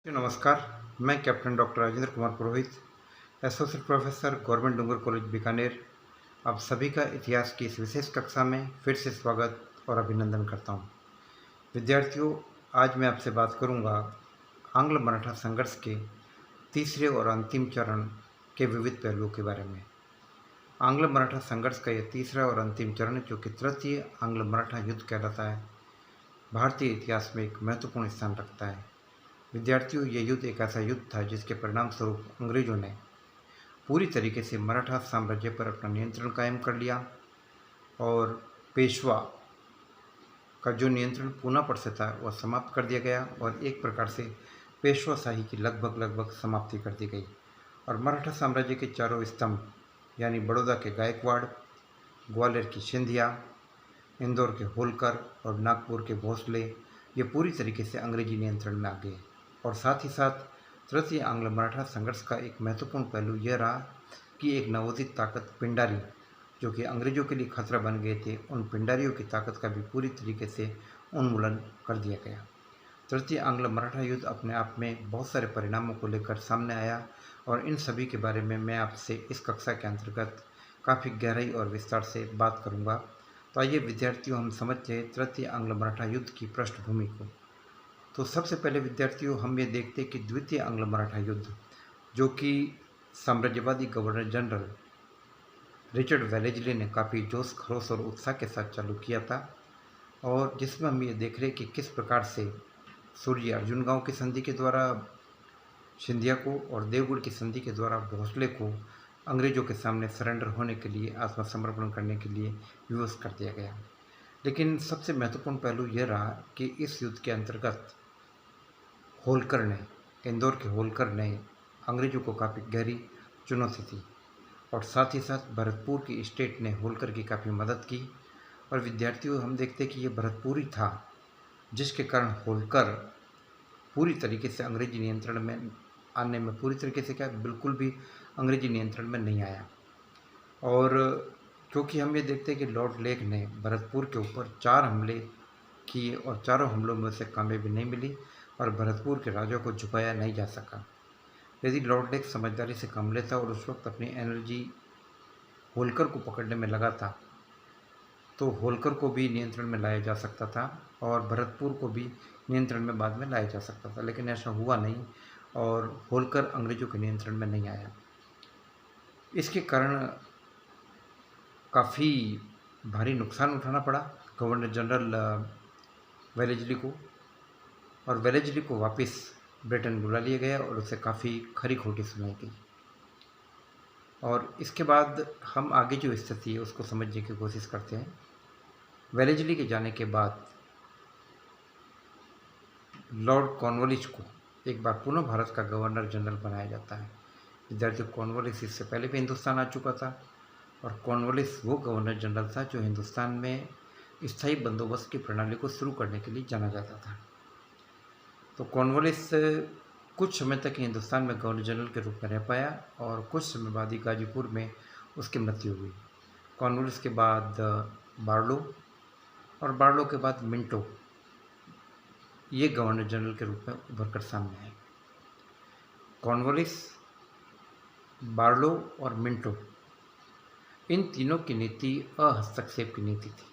जी नमस्कार। मैं captain doctor Rajendra Kumar पुरोहित, associate professor government डूंगर college Bikaner, आप सभी का इतिहास की इस विशेष कक्षा में फिर से स्वागत और अभिनंदन करता हूं। विद्यार्थियों, आज मैं आपसे बात करूंगा आंग्ल मराठा संघर्ष के तीसरे और अंतिम चरण के विविध पहलुओं के बारे में। आंग्ल मराठा संघर्ष का यह तीसरा और अंतिम चरण, जो कि तृतीय आंग्ल मराठा युद्ध कहलाता है, भारतीय इतिहास में एक महत्वपूर्ण स्थान रखता है। विद्यार्थियों, ये युद्ध एक ऐसा युद्ध था जिसके परिणाम स्वरूप अंग्रेजों ने पूरी तरीके से मराठा साम्राज्य पर अपना नियंत्रण कायम कर लिया और पेशवा का जो नियंत्रण पूना पर से था वह समाप्त कर दिया गया और एक प्रकार से पेशवाशाही की लगभग समाप्ति कर दी गई और मराठा साम्राज्य के चारों स्तंभ यानी बड़ौदा के गायकवाड़, ग्वालियर की सिंधिया, इंदौर के होलकर और नागपुर के भोसले ये पूरी तरीके से अंग्रेजी नियंत्रण में आ गए। और साथ ही साथ तृतीय आंग्ल मराठा संघर्ष का एक महत्वपूर्ण पहलू यह रहा कि एक नवोदित ताकत पिंडारी, जो कि अंग्रेजों के लिए खतरा बन गए थे, उन पिंडारियों की ताकत का भी पूरी तरीके से उन्मूलन कर दिया गया। तृतीय आंग्ल मराठा युद्ध अपने आप में बहुत सारे परिणामों को लेकर सामने आया और इन सभी के बारे में मैं आपसे इस कक्षा के अंतर्गत काफ़ी गहराई और विस्तार से बात करूंगा। तो आइए विद्यार्थियों, हम समझते हैं तृतीय आंग्ल मराठा युद्ध की पृष्ठभूमि को। तो सबसे पहले विद्यार्थियों, हम ये देखते हैं कि द्वितीय आंग्ल मराठा युद्ध, जो कि साम्राज्यवादी गवर्नर जनरल रिचर्ड वेलेस्ली ने काफ़ी जोश खरोश और उत्साह के साथ चालू किया था और जिसमें हम ये देख रहे हैं कि किस प्रकार से सूर्य अर्जुन गांव की संधि के द्वारा सिंधिया को और देवगढ़ की संधि के द्वारा भोसले को अंग्रेजों के सामने सरेंडर होने के लिए, आत्मसमर्पण करने के लिए विवश कर दिया गया। लेकिन सबसे महत्वपूर्ण पहलू यह रहा कि इस युद्ध के अंतर्गत होलकर ने, इंदौर के होलकर ने अंग्रेजों को काफ़ी गहरी चुनौती दी और साथ ही साथ भरतपुर की स्टेट ने होलकर की काफ़ी मदद की। और विद्यार्थियों, हम देखते कि ये भरतपुर ही था जिसके कारण होलकर पूरी तरीके से अंग्रेजी नियंत्रण में आने में पूरी तरीके से बिल्कुल भी अंग्रेजी नियंत्रण में नहीं आया। और क्योंकि हम ये देखते हैं कि लॉर्ड लेक ने भरतपुर के ऊपर 4 हमले किए और चारों हमलों में उसे कामयाबी नहीं मिली और भरतपुर के राजा को झुकाया नहीं जा सका। यदि लॉर्ड लेक समझदारी से काम लेता और उस वक्त अपनी एनर्जी होलकर को पकड़ने में लगा था, तो होलकर को भी नियंत्रण में लाया जा सकता था और भरतपुर को भी नियंत्रण में बाद में लाया जा सकता था। लेकिन ऐसा हुआ नहीं और होलकर अंग्रेजों के नियंत्रण में नहीं आया। इसके कारण काफ़ी भारी नुकसान उठाना पड़ा गवर्नर जनरल वेलेस्ली को और वेलेस्ली को वापस ब्रिटेन बुला लिया गया और उसे काफ़ी खरी खोटी सुनाई गई। और इसके बाद हम आगे जो स्थिति है उसको समझने की कोशिश करते हैं। वेलेस्ली के जाने के बाद लॉर्ड कॉर्नवालिस को एक बार पुनः भारत का गवर्नर जनरल बनाया जाता है। विद्यार्थियों, कॉर्नवालिस इससे पहले भी हिंदुस्तान आ चुका था और कॉर्नवालिस वो गवर्नर जनरल था जो हिंदुस्तान में स्थायी बंदोबस्त की प्रणाली को शुरू करने के लिए जाना जाता था। तो कॉर्नवालिस कुछ समय तक हिंदुस्तान में गवर्नर जनरल के रूप में रह पाया और कुछ समय बाद ही गाजीपुर में उसकी मृत्यु हुई। कॉर्नवालिस के बाद बार्लो और बार्लो के बाद मिंटो ये गवर्नर जनरल के रूप में उभर कर सामने आए। कॉर्नवालिस, बार्लो और मिंटो, इन तीनों की नीति अहस्तक्षेप की नीति थी।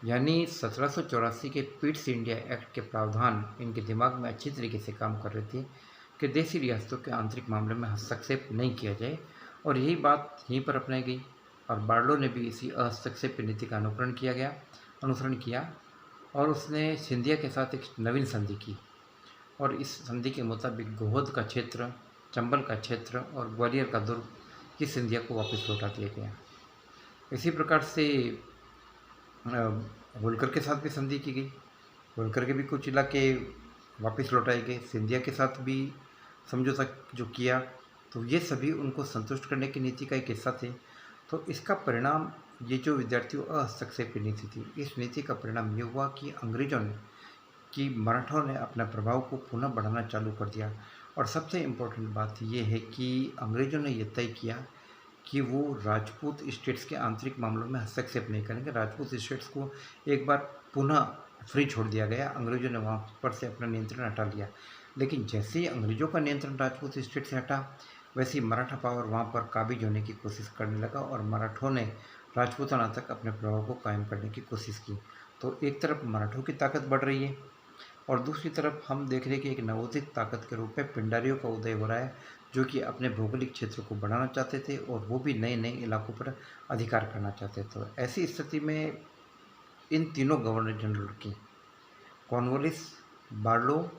यानी 1784 के पीट्स इंडिया एक्ट के प्रावधान इनके दिमाग में अच्छी तरीके से काम कर रहे थे कि देशी रियासतों के आंतरिक मामले में हस्तक्षेप नहीं किया जाए और यही बात यहीं पर अपनाई गई और बार्लो ने भी इसी अहस्तक्षेप की नीति का अनुसरण किया और उसने सिंधिया के साथ एक नवीन संधि की और इस संधि के मुताबिक गोहद का क्षेत्र, चंबल का क्षेत्र और ग्वालियर का दुर्ग की सिंधिया को वापस लौटा दिया गया। इसी प्रकार से होलकर के साथ भी संधि की गई, होलकर के भी कुछ इलाके वापस लौटाए गए, सिंधिया के साथ भी समझौता जो किया, तो ये सभी उनको संतुष्ट करने की नीति का एक हिस्सा थे। तो इसका परिणाम, ये जो विद्यार्थियों अहस्तक्षेप की नीति थी, इस नीति का परिणाम ये हुआ कि मराठाओं ने अपना प्रभाव को पुनः बढ़ाना चालू कर दिया। और सबसे इम्पोर्टेंट बात ये है कि अंग्रेज़ों ने यह तय किया कि वो राजपूत स्टेट्स के आंतरिक मामलों में हस्तक्षेप नहीं करेंगे। राजपूत स्टेट्स को एक बार पुनः फ्री छोड़ दिया गया, अंग्रेज़ों ने वहाँ पर से अपना नियंत्रण हटा लिया। लेकिन जैसे ही अंग्रेज़ों का नियंत्रण राजपूत स्टेट से हटा, वैसे ही मराठा पावर वहाँ पर काबिज होने की कोशिश करने लगा और मराठों ने राजपूताना तक अपने प्रभाव को कायम करने की कोशिश की। तो एक तरफ मराठों की ताकत बढ़ रही है और दूसरी तरफ हम देख रहे हैं कि एक नवोदित ताकत के रूप में पिंडारियों का उदय हो रहा है, जो कि अपने भौगोलिक क्षेत्र को बढ़ाना चाहते थे और वो भी नए नए इलाकों पर अधिकार करना चाहते थे। तो ऐसी स्थिति में इन तीनों गवर्नर जनरल की, कॉर्नवालिस, बार्लो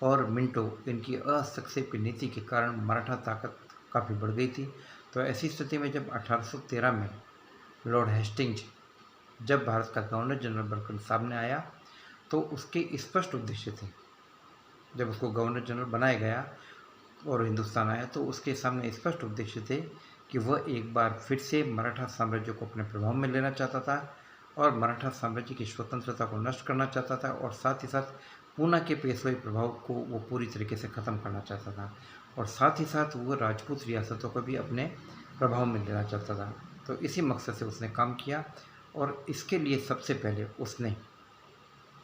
और मिंटो, इनकी हस्तक्षेप की नीति के कारण मराठा ताकत काफ़ी बढ़ गई थी। तो ऐसी स्थिति में जब 1813 में लॉर्ड हेस्टिंग्स जब भारत का गवर्नर जनरल बनकर सामने आया, तो उसके स्पष्ट उद्देश्य थे। जब उसको गवर्नर जनरल बनाया गया और हिंदुस्तान आया, तो उसके सामने स्पष्ट उद्देश्य थे कि वह एक बार फिर से मराठा साम्राज्य को अपने प्रभाव में लेना चाहता था और मराठा साम्राज्य की स्वतंत्रता को नष्ट करना चाहता था और साथ ही साथ पूना के पेशवाई प्रभाव को वो पूरी तरीके से ख़त्म करना चाहता था और साथ ही साथ वो राजपूत रियासतों को भी अपने प्रभाव में लेना चाहता था। तो इसी मकसद से उसने काम किया और इसके लिए सबसे पहले उसने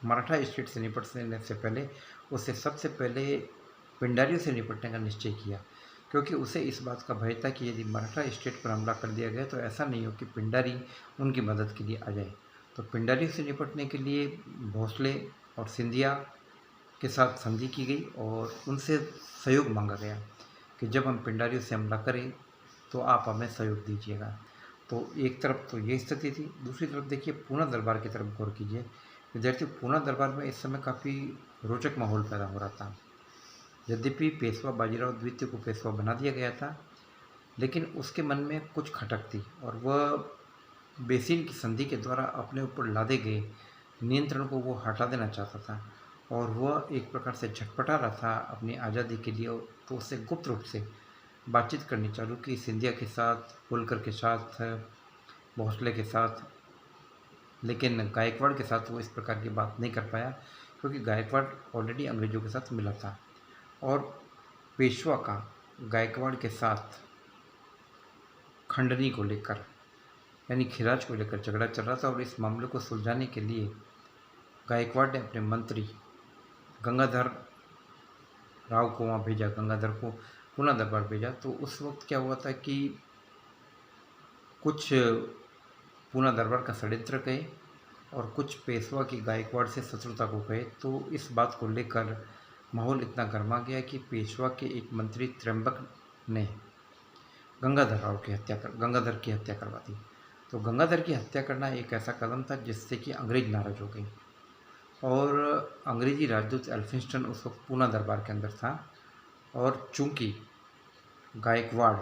मराठा स्टेट से निपटने से पहले उसे सबसे पहले पिंडारियों से निपटने का निश्चय किया, क्योंकि उसे इस बात का भय था कि यदि मराठा स्टेट पर हमला कर दिया गया तो ऐसा नहीं हो कि पिंडारी उनकी मदद के लिए आ जाए। तो पिंडारियों से निपटने के लिए भोसले और सिंधिया के साथ संधि की गई और उनसे सहयोग मांगा गया कि जब हम पिंडारियों से हमला करें तो आप हमें सहयोग दीजिएगा। तो एक तरफ तो ये स्थिति थी, दूसरी तरफ देखिए पूना दरबार की तरफ गौर कीजिए। विद्यार्थी, पूना दरबार में इस समय काफ़ी रोचक माहौल पैदा हो रहा था। यद्यपि पेशवा बाजीराव द्वितीय को पेशवा बना दिया गया था, लेकिन उसके मन में कुछ खटक थी और वह बेसिन की संधि के द्वारा अपने ऊपर लादे गए नियंत्रण को वो हटा देना चाहता था और वह एक प्रकार से झटपटा रहा था अपनी आज़ादी के लिए। तो उससे गुप्त रूप से बातचीत करनी चालू की, सिंधिया के साथ, होलकर के साथ, भोसले के साथ, लेकिन गायकवाड़ के साथ वो इस प्रकार की बात नहीं कर पाया, क्योंकि गायकवाड़ ऑलरेडी अंग्रेज़ों के साथ मिला था और पेशवा का गायकवाड़ के साथ खंडनी को लेकर यानी खिराज को लेकर झगड़ा चल रहा था और इस मामले को सुलझाने के लिए गायकवाड़ ने अपने मंत्री गंगाधर राव को वहाँ भेजा, गंगाधर को पूना दरबार भेजा। तो उस वक्त क्या हुआ था कि कुछ पूना दरबार का षड्यंत्र कहे और कुछ पेशवा की गायकवाड़ से शत्रुता को कहे। तो इस बात को लेकर माहौल इतना गर्मा गया कि पेशवा के एक मंत्री त्र्यंबक ने गंगाधर की हत्या करवा दी। तो गंगाधर की हत्या करना एक ऐसा कदम था जिससे कि अंग्रेज नाराज हो गए और अंग्रेजी राजदूत एल्फिंस्टन उस वक्त पूना दरबार के अंदर था और चूंकि गायकवाड़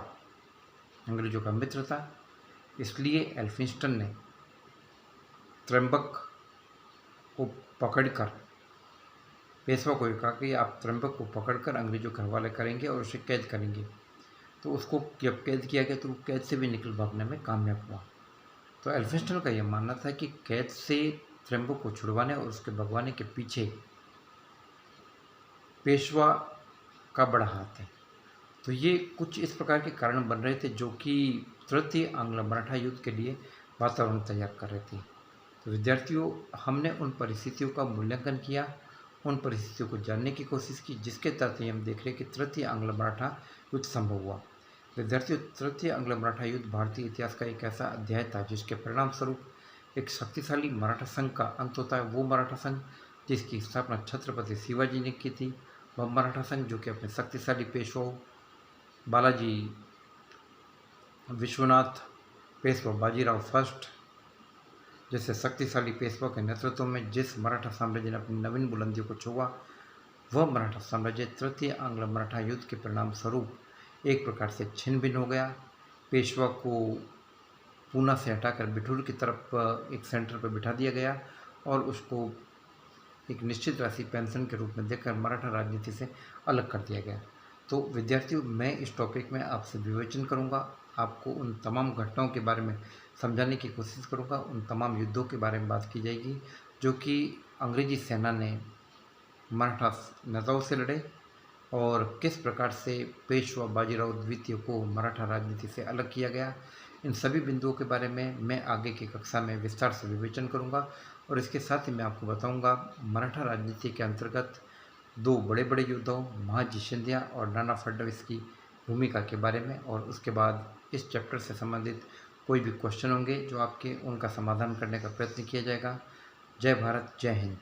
अंग्रेजों का मित्र था, इसलिए एल्फिंस्टन ने त्र्यंबक को पकड़कर पेशवा को कहा कि आप त्र्यंबक को पकड़कर अंग्रेजों के हवाले करेंगे और उसे कैद करेंगे। तो उसको जब कैद किया गया तो वो कैद से भी निकल भागने में कामयाब हुआ। तो एल्फिंस्टन का यह मानना था कि कैद से त्र्यंबक को छुड़वाने और उसके भगवाने के पीछे पेशवा का बड़ा हाथ है। तो ये कुछ इस प्रकार के कारण बन रहे थे जो कि तृतीय आंग्ल मराठा युद्ध के लिए वातावरण तैयार कर रहे थे। तो विद्यार्थियों, हमने उन परिस्थितियों का मूल्यांकन किया, उन परिस्थितियों को जानने की कोशिश की जिसके तहत हम देख रहे कि तृतीय आंग्ल मराठा युद्ध संभव हुआ। विद्यार्थियों, तृतीय आंग्ल मराठा युद्ध भारतीय इतिहास का एक ऐसा अध्याय था जिसके परिणाम स्वरूप एक शक्तिशाली मराठा संघ का अंत होता है। वो मराठा संघ जिसकी स्थापना छत्रपति शिवाजी ने की थी, वह मराठा संघ जो कि अपने शक्तिशाली पेशवाओं बालाजी विश्वनाथ, पेशवा बाजीराव फर्स्ट जैसे शक्तिशाली पेशवा के नेतृत्व में जिस मराठा साम्राज्य ने अपनी नवीन बुलंदियों को छुआ, वह मराठा साम्राज्य तृतीय आंग्ल मराठा युद्ध के परिणाम स्वरूप एक प्रकार से छिन्न भिन्न हो गया। पेशवा को पूना से हटाकर बिठूर की तरफ एक सेंटर पर बिठा दिया गया और उसको एक निश्चित राशि पेंशन के रूप में देकर मराठा राजनीति से अलग कर दिया गया। तो विद्यार्थियों, मैं इस टॉपिक में आपसे विवेचन करूंगा, आपको उन तमाम घटनाओं के बारे में समझाने की कोशिश करूंगा, उन तमाम युद्धों के बारे में बात की जाएगी जो कि अंग्रेजी सेना ने मराठा नेताओं से लड़े और किस प्रकार से पेशवा बाजीराव द्वितीय को मराठा राजनीति से अलग किया गया। इन सभी बिंदुओं के बारे में मैं आगे की कक्षा में विस्तार से विवेचन करूंगा और इसके साथ ही मैं आपको बताऊंगा मराठा राजनीति के अंतर्गत दो बड़े बड़े योद्धाओं महाजी सिंधिया और नाना फडणवीस की भूमिका के बारे में, और उसके बाद इस चैप्टर से संबंधित कोई भी क्वेश्चन होंगे जो आपके, उनका समाधान करने का प्रयत्न किया जाएगा। जय भारत, जय हिंद।